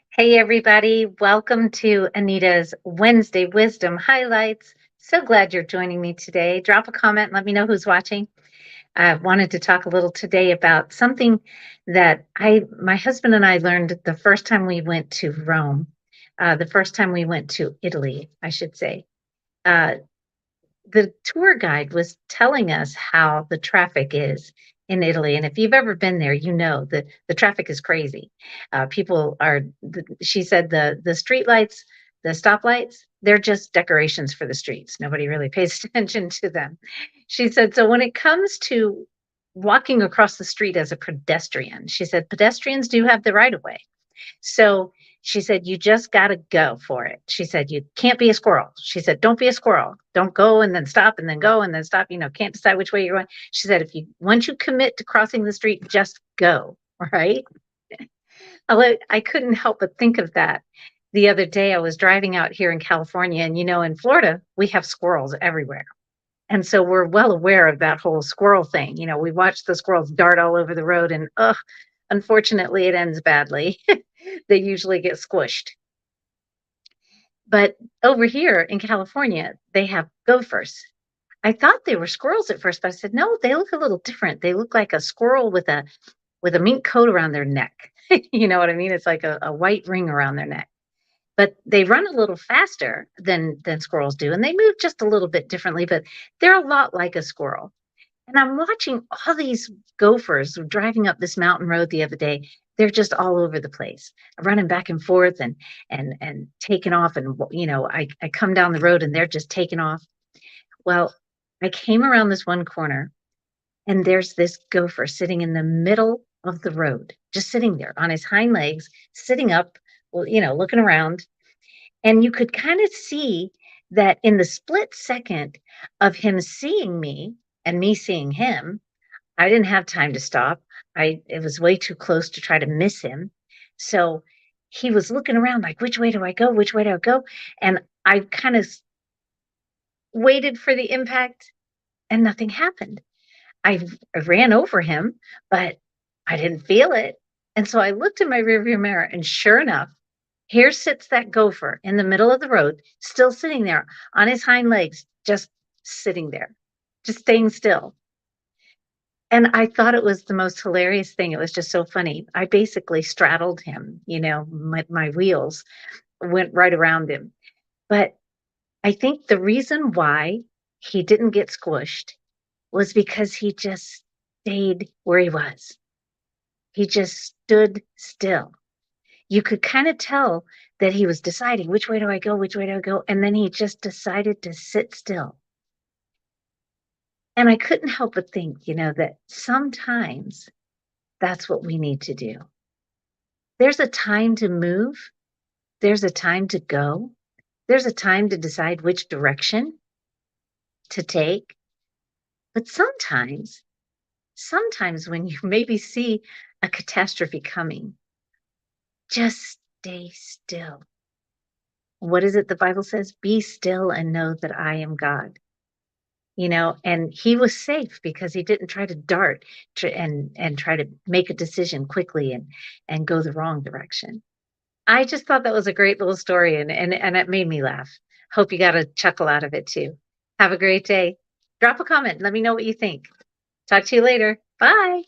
Hey, everybody. Welcome to Anita's Wednesday Wisdom Highlights. So glad you're joining me today. Drop a comment and let me know who's watching. I wanted to talk a little today about something that my husband and I learned the first time we went to Rome, the first time we went to Italy, I should say. Uh, the tour guide was telling us how the traffic is in Italy. And if you've ever been there, you know that the traffic is crazy. People are, she said, the street lights, the stoplights, they're just decorations for the streets. Nobody really pays attention to them. She said, so when it comes to walking across the street as a pedestrian, she said, pedestrians do have the right of way. So she said, you just got to go for it. She said, you can't be a squirrel. She said, don't be a squirrel. Don't go and then stop and then go and then stop. Can't decide which way you're going. She said, once you commit to crossing the street, just go. Right. I couldn't help but think of that the other day. I was driving out here in California, and in Florida, we have squirrels everywhere. And so we're well aware of that whole squirrel thing. We watch the squirrels dart all over the road, and unfortunately, it ends badly. They usually get squished. But over here in California, they have gophers. I thought they were squirrels at first, but I said, no, they look a little different. They look like a squirrel with a mink coat around their neck. You know what I mean? It's like a white ring around their neck. But they run a little faster than squirrels do, and they move just a little bit differently, but they're a lot like a squirrel. And I'm watching all these gophers driving up this mountain road the other day. They're just all over the place, running back and forth and taking off. And I come down the road and they're just taking off. Well, I came around this one corner and there's this gopher sitting in the middle of the road, just sitting there on his hind legs, sitting up, well, looking around. And you could kind of see that in the split second of him seeing me and me seeing him, I didn't have time to stop. It was way too close to try to miss him. So he was looking around like, which way do I go? Which way do I go? And I kind of waited for the impact and nothing happened. I ran over him, but I didn't feel it. And so I looked in my rearview mirror, and sure enough, here sits that gopher in the middle of the road, still sitting there on his hind legs, just sitting there, just staying still. And I thought it was the most hilarious thing. It was just so funny. I basically straddled him, my wheels went right around him. But I think the reason why he didn't get squished was because he just stayed where he was. He just stood still. You could kind of tell that he was deciding, which way do I go? Which way do I go? And then he just decided to sit still. And I couldn't help but think, that sometimes that's what we need to do. There's a time to move. There's a time to go. There's a time to decide which direction to take. But sometimes when you maybe see a catastrophe coming, just stay still. What is it the Bible says? Be still and know that I am God. And he was safe because he didn't try to dart and try to make a decision quickly and go the wrong direction. I just thought that was a great little story, and it made me laugh. Hope you got a chuckle out of it too. Have a great day. Drop a comment. Let me know what you think. Talk to you later. Bye.